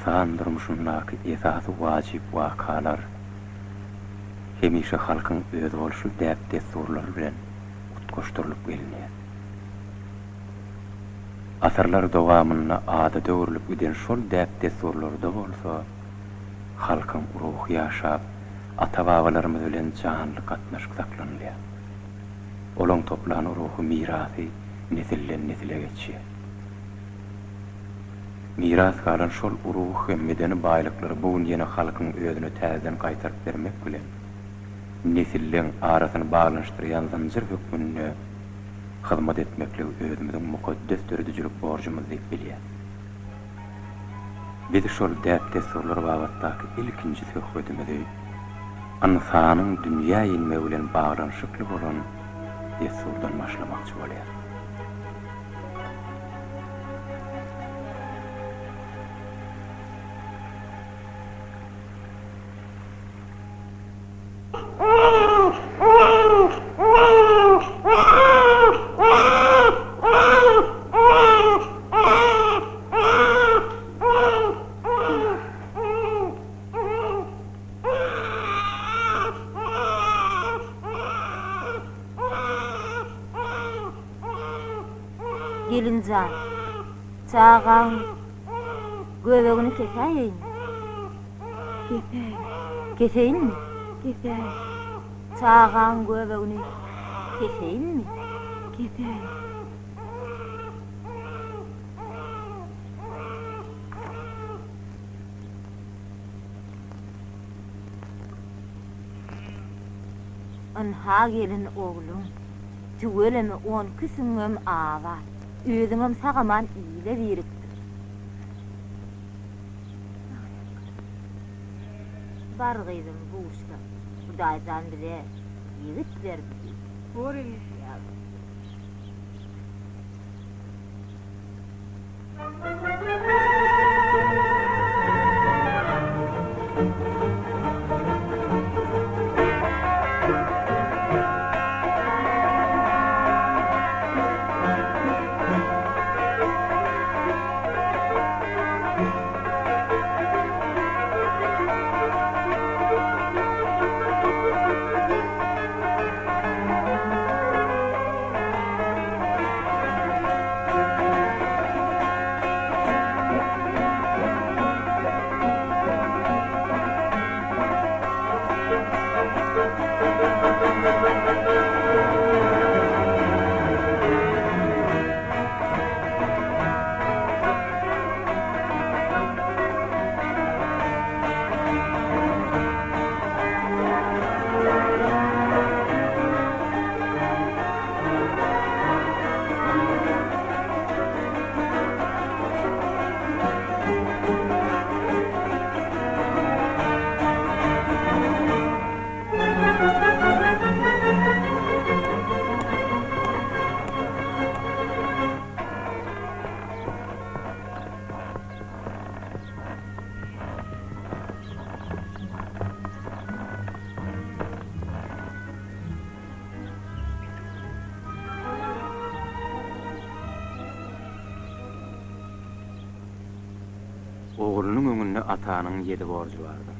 insan durmuşundaki esasy wajib wakalar hemişe halkyň öz bolşy däp desturlary bilen utgoşdurlyp gelinýär. Asarlar dowamyna ada döwürlüp giden şol däp desturlarda bolsa halkyň ruhy ýaşap ata-babalarymyz bilen canly gatnaşyp saklanýar. Olaň toplanan ruhy mirasy nesilden nesile geçýär. Miras kalan şol uruh hem medeni baýlyklary bu ýene halkyň özüne täzeden gaýtaryp bermek bilen nesilleň arasyny baglanşdyrýan zanjyr hökmüne hyzmat etmekle özümiziň mukaddes döredijlik borjumyz diýip bilýär. Biz şol däp desturlar bagatdaky ilkinji söhbetimizi insanyň dünýä ýenme bilen baglanşykly bolan desturdan başlamakçy bolýar. Gelincan, çağan göbegini keseyin. Keseyin mi? Keseyin. Çağan göbegini keseyin mi? Keseyin. Anha gelin oğlum, tüvelemi 10 kısımım ağa. Özüňem sagaman ýyla birikdir. Bargydım bu uşda. Hudaýdan bile ýigit berdi. Orin. Oğlunun öňünde atanyň 7 borjy bardyr.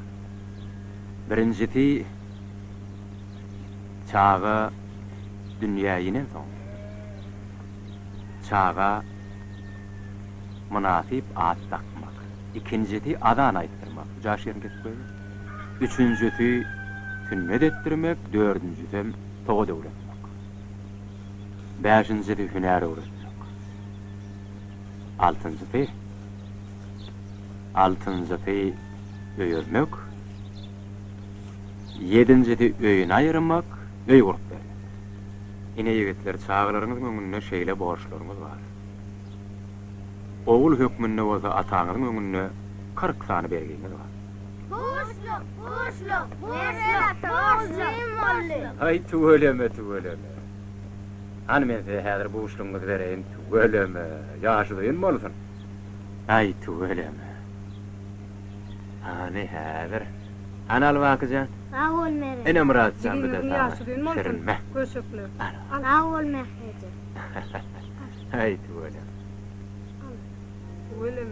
Birinjisi çağa dünýäýinden soň. Çağa münasip at takmak. İkincisi adan aýtdyrmak. Jaş ýerine ketip goýdy. Üçüncüsi sünnet etdirmek, dördüncüsi toga döwletmek. Beşincisi hünär öwretmek. Altıncısı öýürmek. Yedincisi öýüni aýyrmak, öý gurup bermek. Ine ýigitler çağlaryňyzyň öňünde şeýle borçlaryňyz bar. Oğul hökmünde bolsa ataňyzyň öňünde 40 sany bergiňiz bar. Boşluk. Ay tüweleme. Hani men size häzir boşlugyňyzy bereýin, tüweleme. Ýaşydyň bolsun. Ay tüweleme. Hani häzir. Ana alwakyja. Ağol mere. Ene muratsan bir de şerinme. Köşükler. Ağol mere. Ay tüweleme. Öyle mi?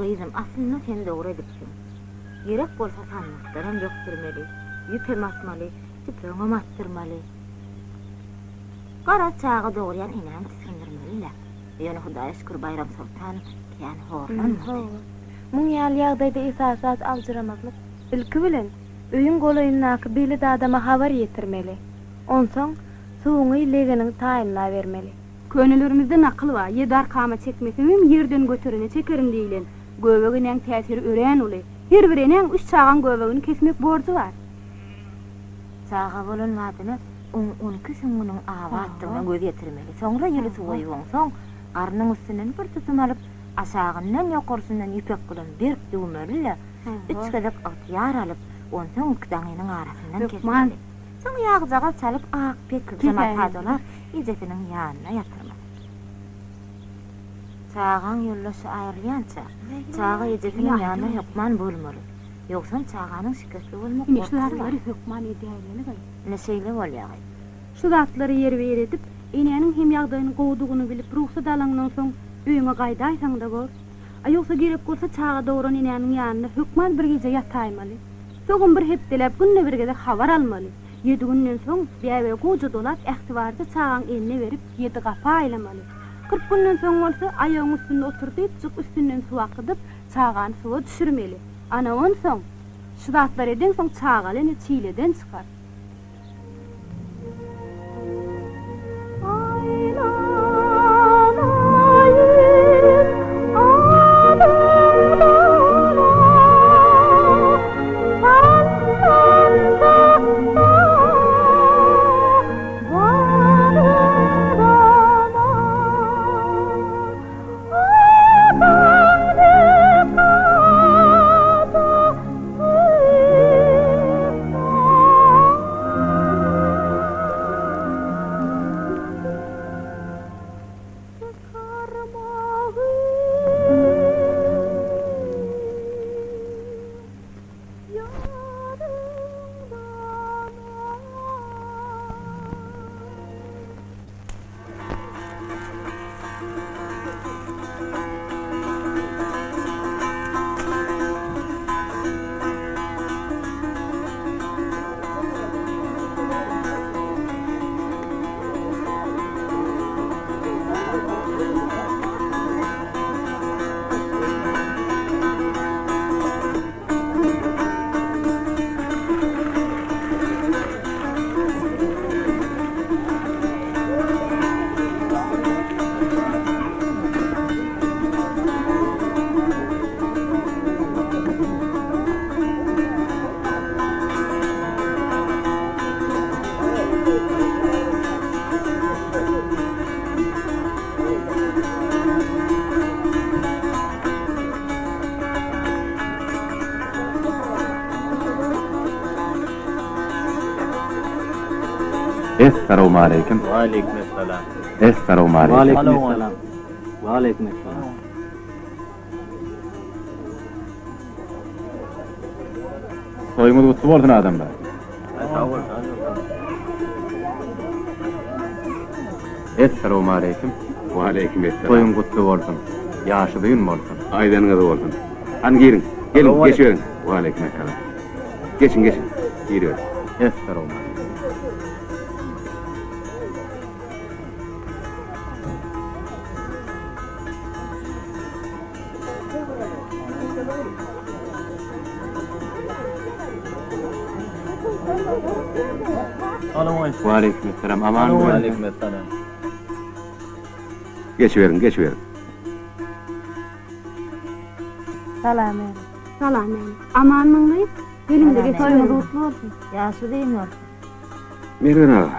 Aýdym, aslynda sen dogry edipsiň. Gerek bolsa sanmaklarym ýokdurmaly, ýüpem atmaly, diplomam attyrmaly. Gara çağı doguryan inan düşündirmeli. Ýöne Hudaýa şükür Bayram Sultan kiýen horlanmaly. Muň ýaly ýagdaýda esasat aldyramazlyk. Ilki bilen öýüň golaýyndaky beli adama habar ýetirmeli. Onsoň suwuňy legeniň taýyna bermeli. Könüllerimizde nakıl var. Yedar kama çekmesem yerden götürene çekerim deyilen. Göbeginin tesiri ören uli. Her birinin üç çağan göbegini kesmek borcu var. Çağa bolanmadyny 12 süňüniň awatdygyna göz ýetirmeli. Soňra ýüli suwuy boňsoň, garnyň üstünden bir tutum alyp, aşagyndan ýokarsydan ýüpek bilen berk döwmeli. 3 gedek atyar alyp, onsoň kdaňynyň arasyndan kesmeli. Soň ýagjaga çalyp ak pek kızamatylar izetiniň ýanyna ýatyrmaly. Çağan ýollaşy aýrylýança, çağa izetiniň ýanyna hukman bolmaly. Ýoksa çağanyň şiketli bolmak Şularlary hukman edýärleri gaý. Neşeýle bolýar. Şu zatlary yer edip, eneňiň hem ýagdaýyny gowdugyny bilip ruhsat alanyň soň öýüňe gaýdaýsaň da bol. Ýoksa gerek bolsa çağa dogran eneňiň ýanyna hukman bir gece ýataýmaly. Soňam bir hepdelep günne bir gece habar almaly. 7 günden soň bäwe goja dolap ähtibarda çağan eline berip 7 gapa aýlamaly. 40 günden soň bolsa aýagyň üstünde oturdyp çyk üstünden suw akydyp çağany suwa düşürmeli. Ana onsoň şu zatlar eden soň çağa ene çiýleden çykar. Assalamu alaykum. Wa alaykum assalam. Assalamu alaykum. Wa alaykum assalam. Wa alaykum assalam. Soýumyz gutly bolsun adamlar. Assalamu alaykum. Wa alaykum assalam. Soýum gutly bolsun. Ýaşy büýün bolsun. Aýdanyňyz bolsun. Hani girin. Gelin geçiverin. Wa alaykum assalam. Geçin. Girin. Assalamu alaykum. Wa alaykum assalam. Aman Wa bolun. alaykum assalam. Geçiverin. Salam. Salam ene. Amanlyk, gelinde Salam, geçýär ene. mutlu bolsun. Ýaşy diýmir. Mergen ağa.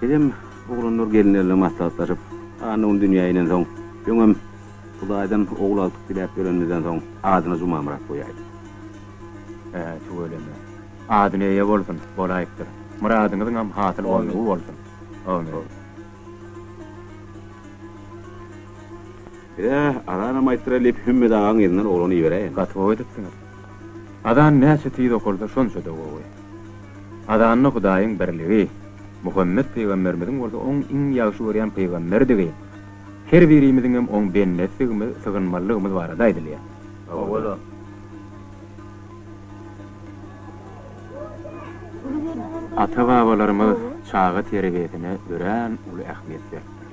Edem oğlanlar gelinlerle maslahatlaşıp anın dünýäýinden soň ýöňem Hudaýdan oğul aldyk dilep berenmizden soň adyna Zumamrat goýaýdy. Şu ölemde. Adyny ýa bolsun, bolaýykdyr. Muradyňyzyň ham hasyl bolmagy bolsun. Amin. Adana maýtralip hümmet ağaň ýerinden oğlany ýereýin. Gatwa edipsiňiz. Adan näçe týid okulda şonça da gowy. Adanyny Hudaýyň birligi, Muhammed peýgamberimiziň bolsa oň iň ýagşy görýän peýgamberdigi. her birimizin hem oň benne sığınmalygymyz bar daýdylýar. Oğlum. Ata-babalarymyz çağa terbiyetine örän uly ähmiýet berdiler.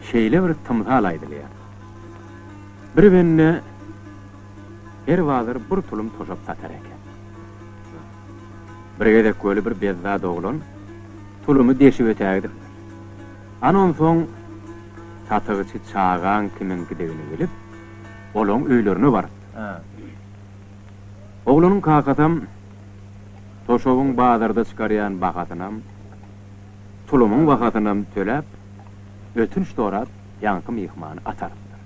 Şeýle bir tymsal aýdylýar. Bir benne her wagtyr bir tulum toşap satar eken. Bir gedek göli bir bezzat oglan tulumy deşip ötägdir. Anon soň satygyçy çağan kiminki degini bilip olaň öýlerine bardy. Oglanyň kakatam toşowyň bazarda çykarýan bakatynam tulumyň bakatynam töläp ötünç dorap ýanky mihmany atardylar.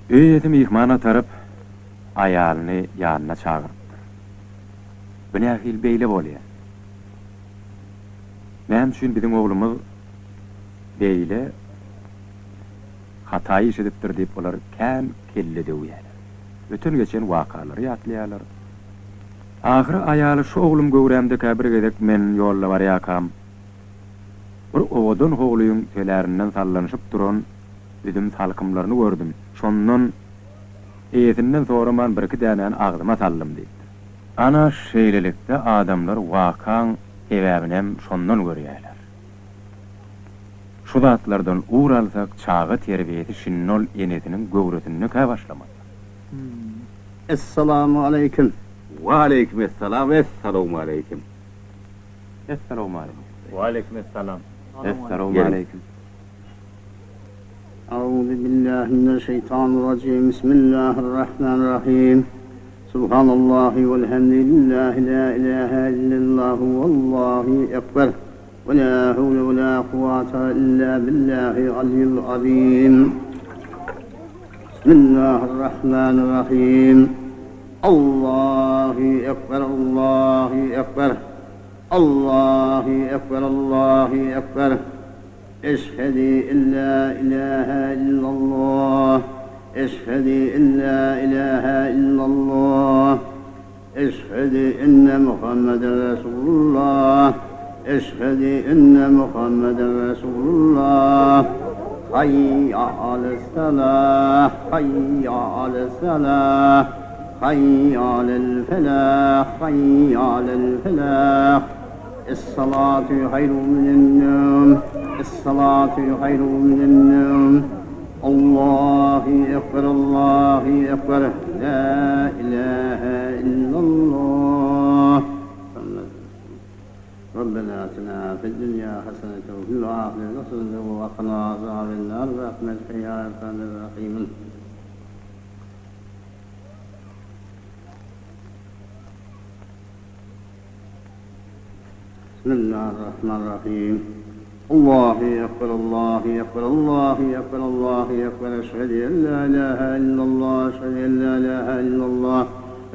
Öýeti mihmany atarıp aýalyny ýanyna çağırdylar. Bu nähil beýle bolýar. Näme üçin biziň oglumyz beýle hata işedipdir diýip bolar kän kelle döwýär. Bütün geçen wakalary ýatlaýarlar. Ahire aýaly şu oglum göwrämde käbir gedek men ýolda barýakam. Bir owodun hogluýyň telerinden sallanyşyp duran bizim salkymlaryny gördüm. Şondan eýetinden sonra men bir-iki dänen agzyma sallym diýdi. Ana şeýlelikde adamlar wakaň ebäbinem şondan görýärler. Şu zatlardan uğur alsak çağı terbiyeti şinnol enetinin göwretini kä başlamadı. Esselamu aleyküm. Ve aleykümselam. Esselamu aleyküm. Esselamu aleyküm. Ve aleykümselam. Esselamu aleyküm. Euzu billahi mineşşeytanirracim. Bismillahirrahmanirrahim. Subhanallahi velhamdülillahi la ilahe illallah vallahi ekber. Ve la havle ve la kuvvete illa billahi aliyyil azim. Bismillahirrahmanirrahim. Allahu ekber, Allahu ekber. Allahu ekber, Allahu ekber. Eşhedü en la ilahe illallah. Eşhedü en la ilahe illallah. Eşhedü enne Muhammeden Resulullah. Eşhedü enne Muhammeden Resulullah. Hayya ale's-salah, hayya ale's-salah, hayya alel-felah, hayya alel-felah. Es-salatu hayrun minen-num, es-salatu hayrun minen-num. Allahu ekber, Allahu ekber, la ilahe illallah. ربنا آتنا في الدنيا حسنة وفي الآخرة حسنة وقنا عذاب النار برحمتك يا أرحم الراحمين. بسم الله الرحمن الرحيم. الله أكبر، الله أكبر، الله أكبر، الله أكبر. أشهد أن لا إله إلا الله، أشهد أن لا إله إلا الله،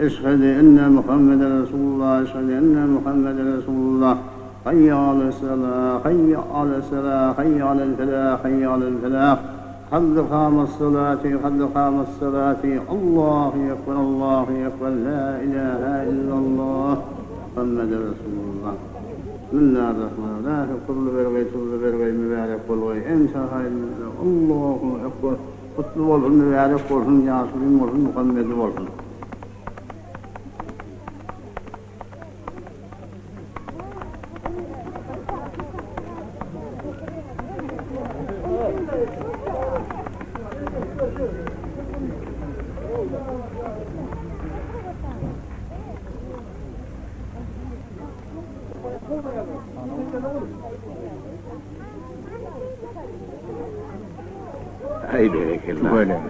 أشهد أن محمدا رسول الله، أشهد أن محمدا رسول الله. حي على الصلاة، حي على الصلاة، حي على الفلاح، حي على الفلاح. قد قام الصلاة، قد قام الصلاة. الله أكبر، الله أكبر، لا إله إلا الله محمد رسول الله. بسم الله الرحمن الرحيم. كل برغي كل برغي مبارك كل غي أنت خير. الله أكبر. قتل والهم مبارك والهم ياسين والهم محمد والهم. Ay berekellah. Böyle.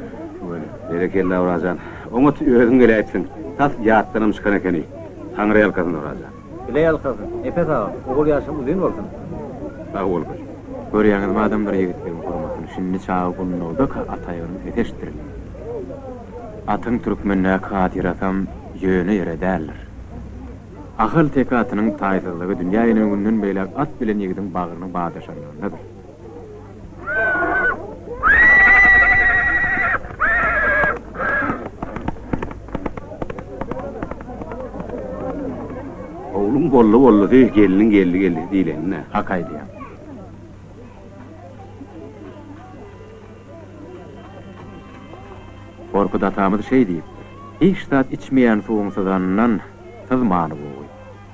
Berekellah Urazan. Umut özün geläýsin. Tas ýatdanam çykan ekeni. Taňry ýalkasyn Urazan. Bile yalkasın. Efes ağa. Oğul yaşam uzun olsun. Sağ ol baş. Görýäňiz adamlar ýigitlerin hormatyny şinni çağı gunnawda ataýyny eteşdirilýär. Atyň türkmenine katiratam ýöne ýere däller. Ahıl tekatynyň taýsızlygy dünýä ýene beýle at bilen ýigitiň bagyryny bağdaşanlaryndadyr. Oğlum bollu gelinin geldi diýlen. Hakay diýär. Korkuda atamız şey deyip, hiç zat içmeyen suğun sızanından sızmanı boğuy.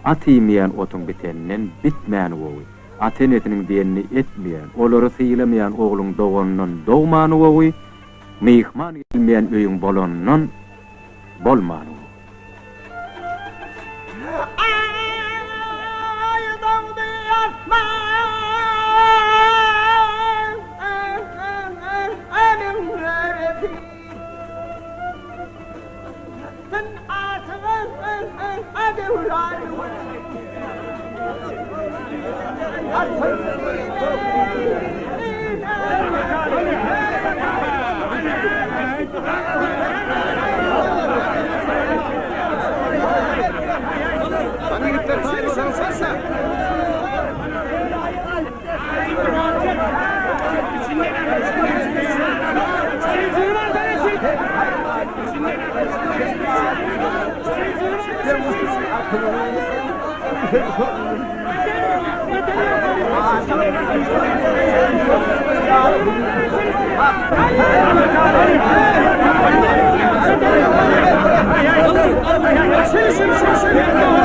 At yemeyen otun biteninden bitmeni boğuy. Aten etinin diyenini etmeyen, olary sıyılamayan oğlun doğonundan doğmanı boğuy. Mihman gelmeyen öyün bolonundan bolmanı boğuy. Seni